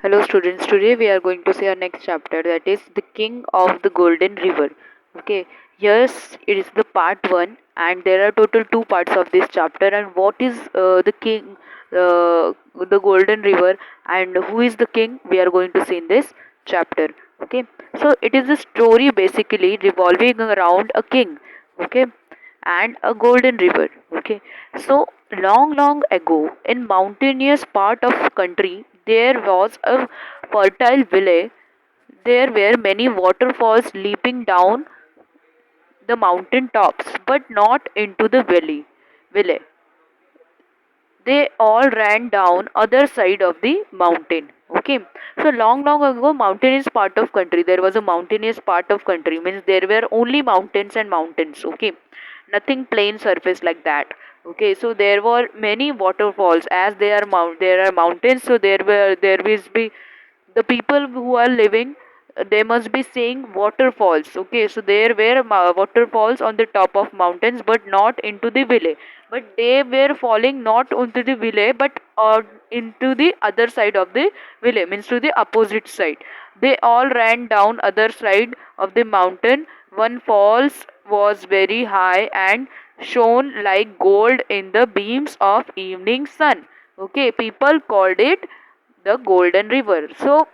Hello students, today we are going to see our next chapter, that is the King of the Golden River. Okay, yes, it is the part 1 and there are total two parts of this chapter. And what is the king, the Golden River, and who is the king, we are going to see in this chapter. Okay, so it is a story basically revolving around a king. Okay, and a golden river. Okay, so long ago in mountainous part of country there was a fertile valley. There were many waterfalls leaping down the mountain tops, but not into the valley. They all ran down other side of the mountain. Okay, so long ago mountainous part of country, there was a mountainous part of country, means there were only mountains and mountains. Okay, nothing plain surface like that. Okay, so there were many waterfalls. As there are mountains, so there will be the people who are living, they must be seeing waterfalls. Okay, so there were waterfalls on the top of mountains, but not into the valley. But they were falling not onto the valley, but into the other side of the valley, means to the opposite side. They all ran down other side of the mountain. One falls was very high and shone like gold in the beams of evening sun. Okay, people called it the golden river. So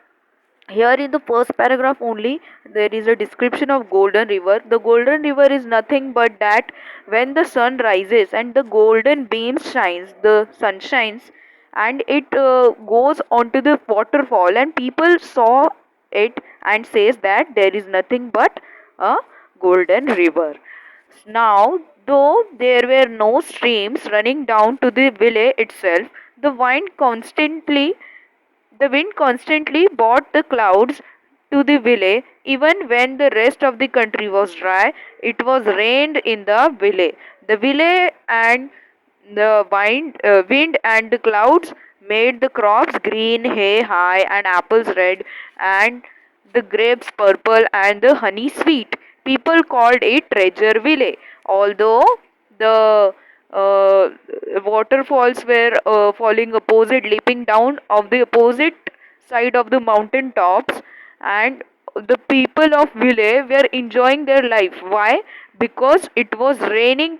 here in the first paragraph only there is a description of golden river. The golden river is nothing but that when the sun rises and the golden beams shines, the sun shines, and it goes onto the waterfall, and people saw it and says that there is nothing but a golden river. Now, though there were no streams running down to the valley itself, the wind constantly brought the clouds to the valley. Even when the rest of the country was dry, it was rained in the valley. The valley and the wind and the clouds made the crops green, hay high, and apples red, and the grapes purple, and the honey sweet. People called it Treasure Valley. Although the waterfalls were falling opposite, leaping down of the opposite side of the mountain tops, and the people of village were enjoying their life. Why? Because it was raining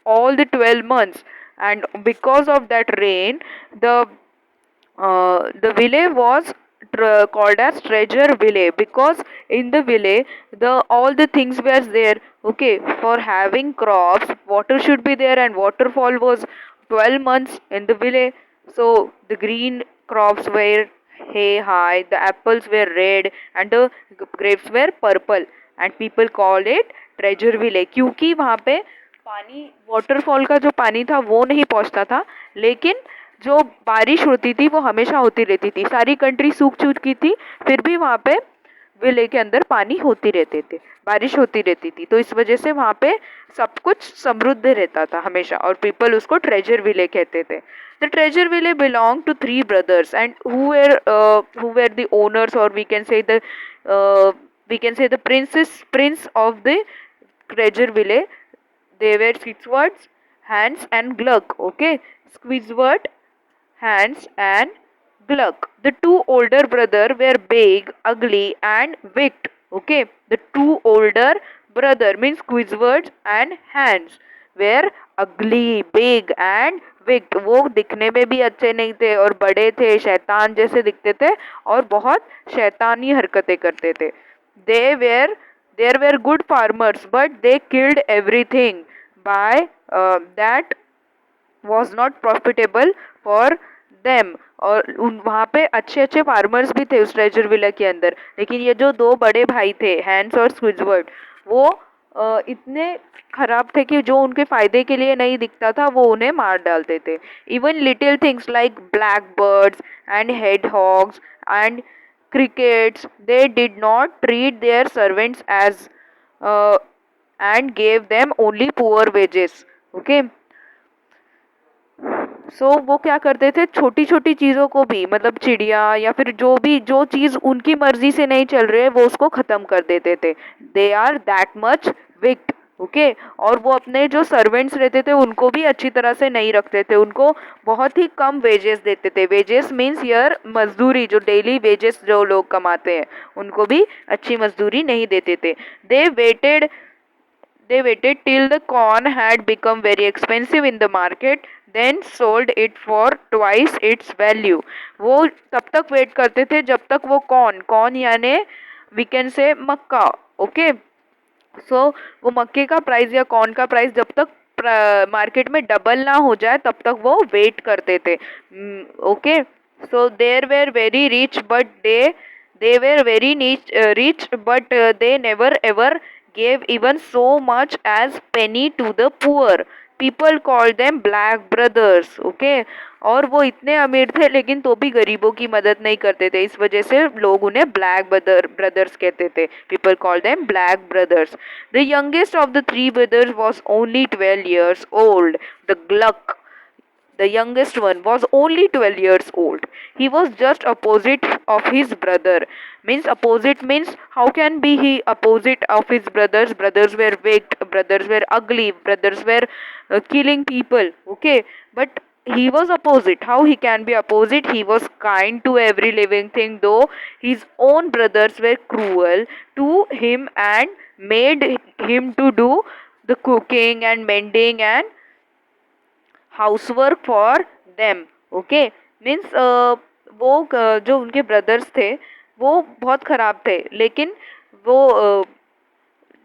all the 12 months, and because of that rain, the village was called as treasure village, because in the village the all the things were there. Okay, for having crops water should be there, and waterfall was 12 months in the village. So the green crops were hay high, the apples were red, and the grapes were purple, and people called it treasure village क्योंकि वहाँ पे पानी, waterfall का जो पानी था वो नहीं पहुँचता था, लेकिन जो बारिश होती थी वो हमेशा होती रहती थी. सारी कंट्री सूख चुकी थी, फिर भी वहाँ पे विले के अंदर पानी होती रहते थे, बारिश होती रहती थी. तो इस वजह से वहाँ पे सब कुछ समृद्ध रहता था हमेशा, और पीपल उसको ट्रेजर विले कहते थे. The treasure valley belong to three brothers, and who were the owners, or we can say the prince of the treasure village. They were Squidward, Hans, and Gluck. Okay, Squidward, Hans, and Gluck. The two older brothers were big, ugly, and wicked. Okay, the two older brother means Squidward and Hans were ugly, big, and wicked. वो दिखने में भी अच्छे नहीं थे और बड़े थे, शैतान जैसे दिखते थे और बहुत शैतानी हरकतें करते थे. They were there were good farmers, but they killed everything by that was not profitable for them. और वहाँ पे अच्छे अच्छे फार्मर्स भी थे उस ट्रेजर विला के अंदर, लेकिन ये जो दो बड़े भाई थे हैंस और स्क्विड्सवर्ड, वो इतने खराब थे कि जो उनके फायदे के लिए नहीं दिखता था वो उन्हें मार डालते थे. Even little things like black birds and head hogs and crickets, they did not treat their servants as and gave them only poor wages. Okay, सो वो क्या करते थे, छोटी छोटी चीज़ों को भी, मतलब चिड़िया या फिर जो चीज़ उनकी मर्जी से नहीं चल रही है वो उसको ख़त्म कर देते थे. They are that much wicked. Okay. और वो अपने जो सर्वेंट्स रहते थे उनको भी अच्छी तरह से नहीं रखते थे, उनको बहुत ही कम वेजेस देते थे। वेजेस मीन्स हियर मजदूरी, जो डेली वेजेस जो लोग कमाते हैं उनको भी अच्छी मजदूरी नहीं देते थे। They waited They waited till the corn had become very expensive in the market, then sold it for twice its value. वो तब तक वेट करते थे जब तक वो कॉर्न यानी वी कैन से मक्का, ओके। सो वो मक्के का प्राइस या कॉर्न का प्राइस जब तक मार्केट में डबल ना हो जाए तब तक वो वेट करते थे, okay. So there were very rich but they were very rich but they never ever gave even so much as penny to the poor. People called them black brothers, okay। और वो इतने अमीर थे लेकिन तो भी गरीबों की मदद नहीं करते थे, इस वजह से लोग उन्हें ब्लैक ब्रदर्स कहते थे। People call them black brothers. The youngest of the three brothers was only 12 years old, the Gluck. The youngest one was only 12 years old. He was just opposite of his brother. Means opposite means how can be he opposite of his brothers? Brothers were wicked, brothers were ugly, brothers were killing people. Okay, but he was opposite. How he can be opposite? He was kind to every living thing, though his own brothers were cruel to him and made him to do the cooking and mending and housework for them, okay. Means वो जो उनके brothers थे वो बहुत ख़राब थे, लेकिन वो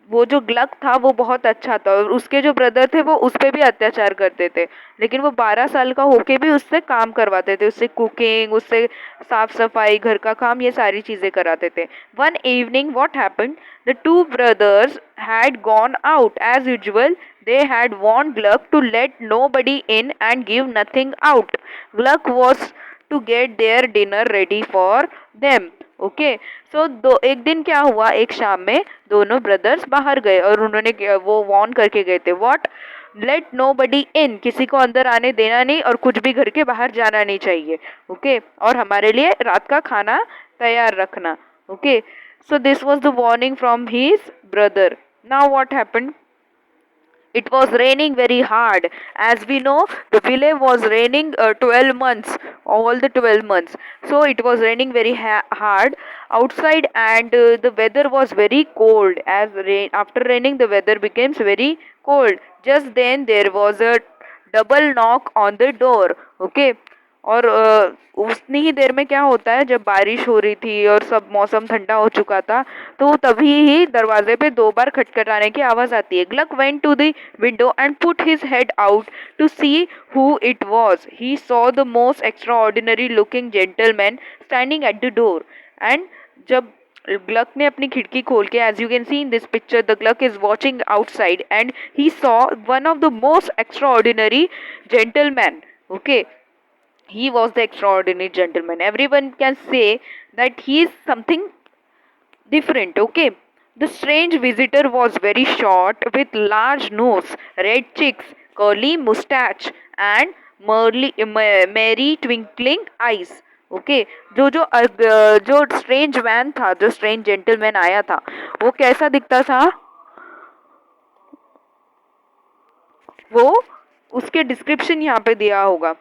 वो जो ग्लक था वो बहुत अच्छा था और उसके जो ब्रदर थे वो उस पर भी अत्याचार करते थे, लेकिन वो 12 साल का होके भी उससे काम करवाते थे, उससे कुकिंग, उससे साफ सफाई, घर का काम, ये सारी चीज़ें कराते थे। One evening what happened, the two brothers had gone out as usual. They had warned Gluck to let nobody in and give nothing out. Gluck was to get their dinner ready for them. Okay. So दो एक दिन क्या हुआ, एक शाम में दोनों brothers बाहर गए और उन्होंने वो वॉर्न करके गए थे, व्हाट, लेट नो बडी इन, किसी को अंदर आने देना नहीं और कुछ भी घर के बाहर जाना नहीं चाहिए, ओके। और हमारे लिए रात का खाना तैयार रखना, okay. So this was the warning from his brother. Now what happened, it was raining very hard. As we know, the village was raining 12 months, all the 12 months. So it was raining very hard outside, and the weather was very cold. As after raining, the weather becomes very cold. Just then there was a double knock on the door, okay। और उतनी ही देर में क्या होता है, जब बारिश हो रही थी और सब मौसम ठंडा हो चुका था तो तभी ही दरवाजे पे 2 बार खटखटाने की आवाज़ आती है। Gluck went to the window and put his head out to see who it was. He saw the most extraordinary looking gentleman standing at the door. And जब ग्लक ने अपनी खिड़की खोल के, as you can see in this picture, the Gluck is watching outside and he saw one of the most extraordinary gentleman, okay. He was the extraordinary gentleman. Everyone can say that he is something different, okay। The strange visitor was very short with large nose, red cheeks, curly mustache and merry twinkling eyes, okay. जो strange man था, जो strange gentleman आया था, वो कैसा दिखता था, वो उसके डिस्क्रिप्शन यहाँ पे दिया होगा,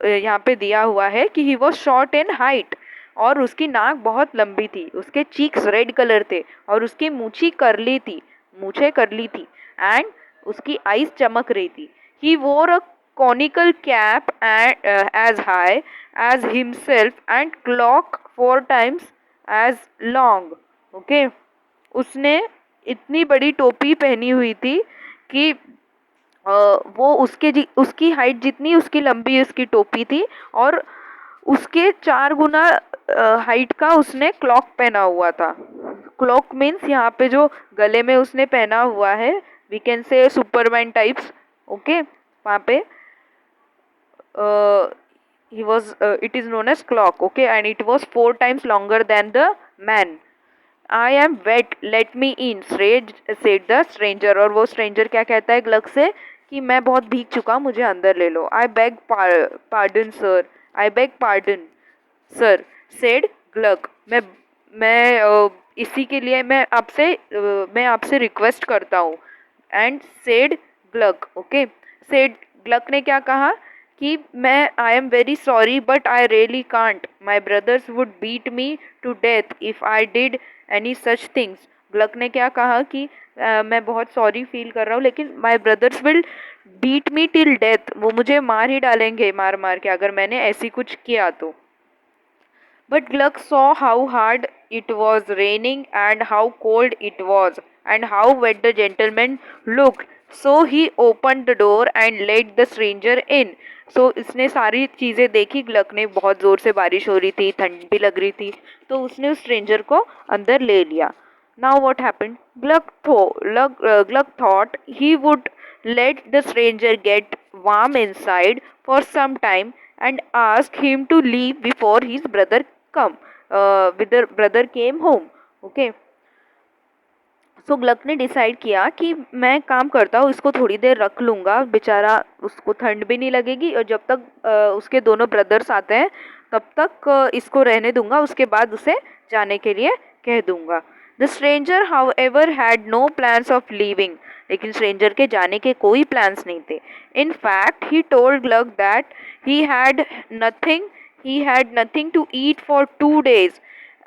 यहाँ पे दिया हुआ है कि he was short in height, और उसकी नाक बहुत लंबी थी, उसके चीक्स रेड कलर थे और उसकी मूछें करली थी एंड उसकी आईज चमक रही थी। He wore a conical cap and as high as himself and cloak 4 times as long, okay. उसने इतनी बड़ी टोपी पहनी हुई थी कि वो उसकी हाइट जितनी उसकी लंबी उसकी टोपी थी, और उसके 4 गुना हाइट का उसने क्लॉक पहना हुआ था। क्लॉक मीन्स यहाँ पे जो गले में उसने पहना हुआ है, we can say Superman types, okay. वहाँ पे he was it is known as clock, okay, and it was 4 times longer than the man. I am wet, let me in, said the stranger। और वो stranger क्या कहता है Glück से कि मैं बहुत भीग चुका, मुझे अंदर ले लो। I beg pardon sir, I beg pardon sir, said Gluck. मैं इसी के लिए मैं आपसे रिक्वेस्ट करता हूँ, and said Gluck, okay, said Gluck ने क्या कहा कि मैं I am very sorry but I really can't, my brothers would beat me to death if I did any such things. Gluck ने क्या कहा कि मैं बहुत सॉरी फील कर रहा हूँ लेकिन my brothers will beat me till death, वो मुझे मार ही डालेंगे मार मार के अगर मैंने ऐसी कुछ किया तो। But Gluck saw how hard it was raining and how cold it was, and how wet the gentleman looked. So he opened the door and let the stranger in. So इसने सारी चीज़ें देखी, ग्लक ने, बहुत ज़ोर से बारिश हो रही थी, ठंड भी लग रही थी, तो उसने उस स्ट्रेंजर को अंदर ले लिया. Now what happened? Gluck thought he would let the stranger get warm inside for some time and ask him to leave before his brother with the brother came home. Okay. So Glück ने decide किया कि मैं काम करता हूँ, इसको थोड़ी देर रख लूँगा, बेचारा उसको ठंड भी नहीं लगेगी और जब तक उसके दोनों ब्रदर्स आते हैं तब तक इसको रहने दूंगा, उसके बाद उसे जाने के लिए कह दूंगा. The stranger however had no plans of leaving, लेकिन स्ट्रेंजर के जाने के कोई प्लान्स नहीं थे. In fact he told Gluck that he had nothing to eat for 2 days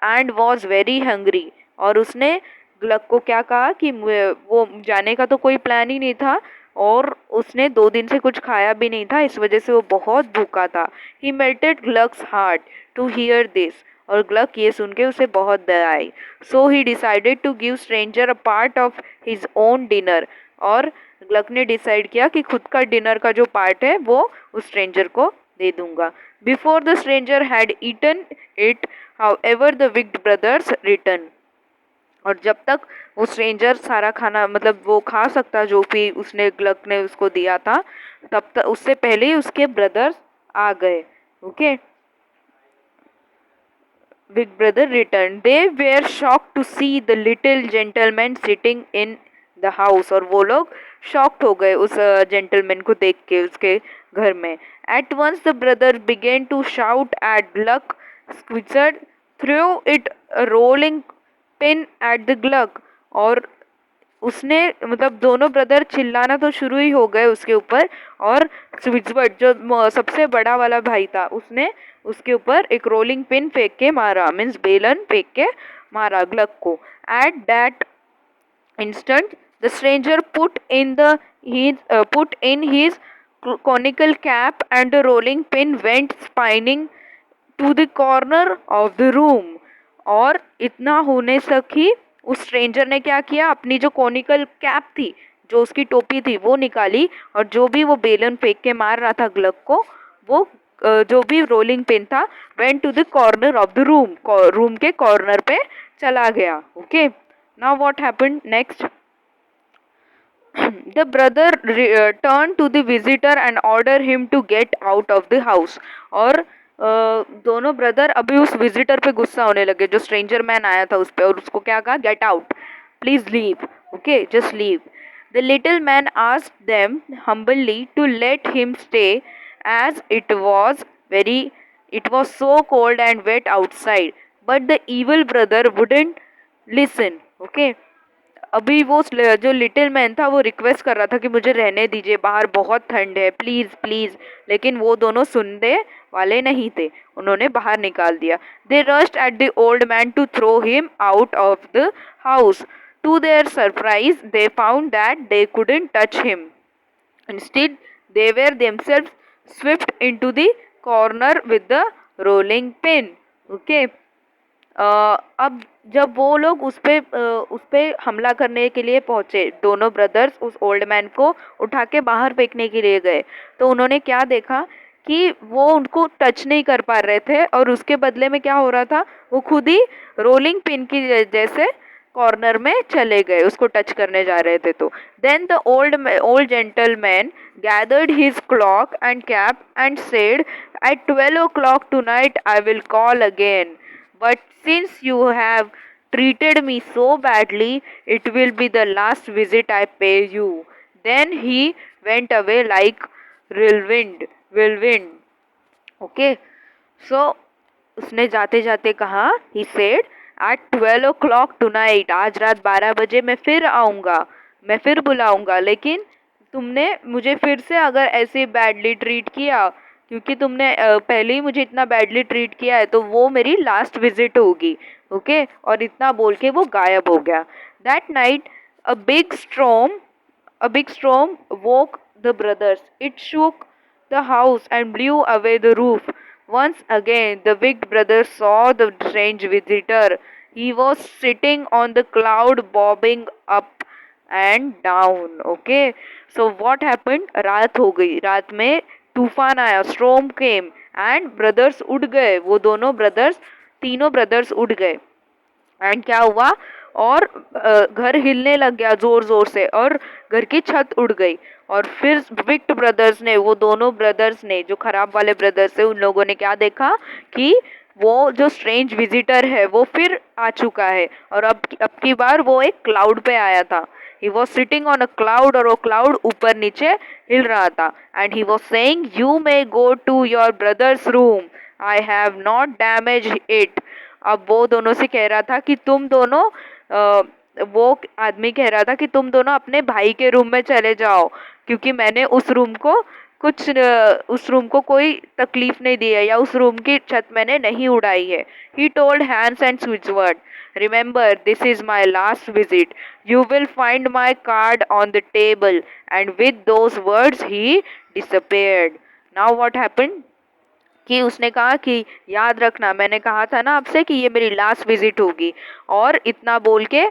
and was very hungry. और उसने ग्लक को क्या कहा कि वो जाने का तो कोई प्लान ही नहीं था और उसने 2 दिन से कुछ खाया भी नहीं था, इस वजह से वो बहुत भूखा था. He melted Gluck's heart to hear this, और ग्लक ये सुन के उसे बहुत दया आई. So he decided to give stranger a part of his own dinner, और ग्लक ने डिसाइड किया कि खुद का डिनर का जो पार्ट है वो उस स्ट्रेंजर को दे दूंगा. Before the stranger had eaten it however the wicked brothers return, और जब तक वो स्ट्रेंजर सारा खाना मतलब वो खा सकता जो भी उसने ग्लक ने उसको दिया था, तब तक उससे पहले ही उसके ब्रदर्स आ गए. Okay, big brother return. They were shocked to see the little gentleman sitting in the house, और वो लोग शॉक्ड हो गए उस जेंटलमैन को देख के उसके घर में. At once the brother began to shout at Gluck, Schwartz threw it rolling pin at the Gluck, और उसने मतलब दोनों ब्रदर चिल्लाना तो शुरू ही हो गए उसके ऊपर, और स्विट्जवर्ड जो सबसे बड़ा वाला भाई था उसने उसके ऊपर एक रोलिंग पिन फेंक के मारा, मीन्स बेलन फेंक के मारा ग्लक को. At that instant the stranger put in his conical cap and the rolling pin went spinning to the corner of the room. और इतना होने तक ही उस स्ट्रेंजर ने क्या किया, अपनी जो कॉनिकल कैप थी, जो उसकी टोपी थी, वो निकाली, और जो भी वो बेलन फेंक के मार रहा था ग्लक को, वो जो भी रोलिंग पिन था went to the corner of the room के कॉर्नर पे चला गया. Okay, now what happened next. The brother turned to the visitor and ordered him to get out of the house. और दोनों ब्रदर अभी उस visitor पे गुस्सा होने लगे जो स्ट्रेंजर मैन आया था उस पे, और उसको क्या कहा, get out, please leave, okay, just leave. The little man asked them humbly to let him stay as it was so cold and wet outside, but the evil brother wouldn't listen. Okay, अभी वो जो little man था वो request कर रहा था कि मुझे रहने दीजिए, बाहर बहुत ठंड है, प्लीज़ प्लीज़, लेकिन वो दोनों सुनने वाले नहीं थे, उन्होंने बाहर निकाल दिया. They rushed at the old man to throw him out of the house. To their surprise they found that they couldn't touch him. Instead they were themselves swept into the corner with the rolling pin. Okay, अब जब वो लोग उस पे हमला करने के लिए पहुंचे, दोनों ब्रदर्स उस ओल्ड मैन को उठा के बाहर फेंकने के लिए गए, तो उन्होंने क्या देखा कि वो उनको टच नहीं कर पा रहे थे, और उसके बदले में क्या हो रहा था, वो खुद ही रोलिंग पिन की जैसे कॉर्नर में चले गए, उसको टच करने जा रहे थे. तो then the old gentleman gathered his cloak and cap and said, at 12 o'clock tonight I will call again, but since you have treated me so badly, it will be the last visit I pay you. Then he went away like whirlwind. Okay, so उसने जाते जाते कहा, he said at 12 o'clock tonight, आज रात 12 बजे मैं फिर आऊँगा, मैं फिर बुलाऊंगा, लेकिन तुमने मुझे फिर से अगर ऐसे बैडली ट्रीट किया, क्योंकि तुमने पहले ही मुझे इतना बैडली ट्रीट किया है, तो वो मेरी लास्ट विजिट होगी। ओके, और इतना बोल के वो गायब हो गया। That night a big storm A big storm woke the brothers. It shook the house and blew away the roof. Once again, the big brother saw the strange visitor. He was sitting on the cloud, bobbing up and down. Okay, so what happened? रात हो गई, रात में तूफान आया, storm came and brothers उड़ गए, वो दोनों brothers, तीनों brothers उड़ गए। एंड क्या हुआ, और घर हिलने लग गया जोर जोर से, और घर की छत उड़ गई। और फिर विक्ट ब्रदर्स ने, वो दोनों ब्रदर्स ने, जो खराब वाले ब्रदर्स है, उन लोगों ने क्या देखा कि वो जो स्ट्रेंज विजिटर है वो फिर आ चुका है, और अब की बार वो एक क्लाउड पे आया था। He was sitting on a cloud, और वो क्लाउड ऊपर नीचे हिल रहा था। And he was saying, you may go to your brother's room, I have not damage it. अब वो दोनों से कह रहा था कि तुम दोनों, वो आदमी कह रहा था कि तुम दोनों अपने भाई के रूम में चले जाओ, क्योंकि मैंने उस रूम को उस रूम को कोई तकलीफ नहीं दी है, या उस रूम की छत मैंने नहीं उड़ाई है। ही टोल्ड हैंस एंड स्विट्जवर्ड, remember this is my last visit, you will find my card on the table. And with those words he disappeared. Now what happened, कि उसने कहा कि याद रखना, मैंने कहा था ना आपसे कि ये मेरी लास्ट विजिट होगी, और इतना बोल के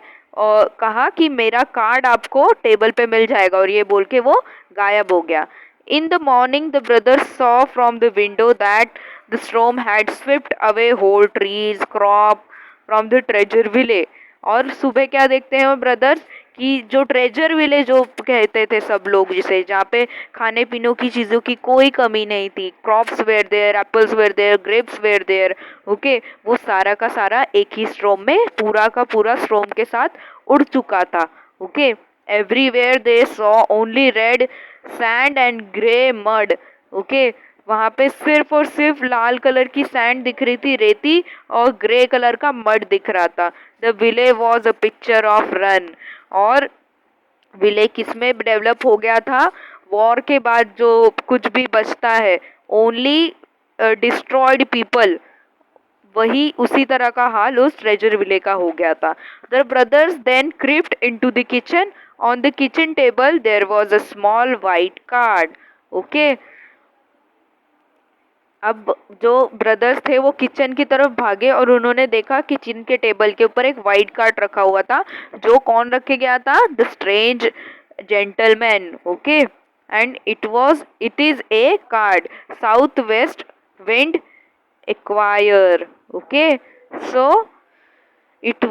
कहा कि मेरा कार्ड आपको टेबल पे मिल जाएगा, और ये बोल के वो गायब हो गया। In the morning the brothers saw from the window that the storm had swept away whole trees crop from the treasure valley. और सुबह क्या देखते हैं वो ब्रदर्स, कि जो ट्रेजर विलेज जो कहते थे सब लोग, जिसे जहाँ पे खाने पीने की चीज़ों की कोई कमी नहीं थी, crops were there, apples were there, grapes were there, okay, वो सारा का सारा एक ही स्ट्रॉम में, पूरा का पूरा स्ट्रॉम के साथ उड़ चुका था। Okay, everywhere they saw only red sand and grey mud. Okay, वहाँ पे सिर्फ और सिर्फ लाल कलर की सैंड दिख रही थी, रेती, और ग्रे कलर का मड दिख रहा था। The valley was a picture of ruin. और विले किस में डेवलप हो गया था, वॉर के बाद जो कुछ भी बचता है, ओनली डिस्ट्रॉयड पीपल, वही उसी तरह का हाल उस ट्रेजर विले का हो गया था। The brothers then crept into the kitchen, on the kitchen table there was a small white card. Okay, अब जो ब्रदर्स थे वो किचन की तरफ भागे, और उन्होंने देखा किचन के टेबल के ऊपर एक वाइट कार्ड रखा हुआ था, जो कौन रखे गया था, the strange gentleman. Okay, and it is a card, south west wind acquire. Okay, so it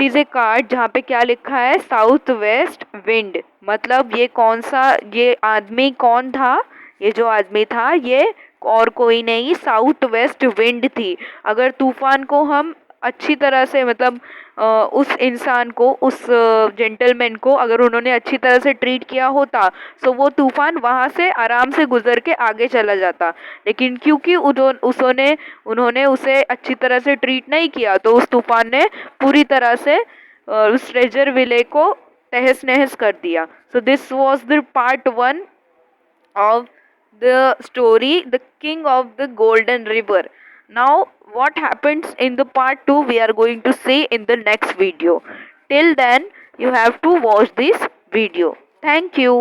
is a card जहाँ पे क्या लिखा है, साउथ वेस्ट विंड। मतलब ये कौन सा, ये आदमी कौन था, ये जो आदमी था ये और कोई नहीं, साउथ वेस्ट विंड थी। अगर तूफान को हम अच्छी तरह से, मतलब उस इंसान को, उस जेंटलमैन को अगर उन्होंने अच्छी तरह से ट्रीट किया होता, तो वो तूफान वहाँ से आराम से गुजर के आगे चला जाता। लेकिन क्योंकि उन्होंने उसे अच्छी तरह से ट्रीट नहीं किया, तो उस तूफान ने पूरी तरह से उस ट्रेजर विले को तहस नहस कर दिया। So this was the part 1 of the story, The King of the Golden River. Now, what happens in the part 2 we are going to see in the next video. Till then, you have to watch this video. Thank you.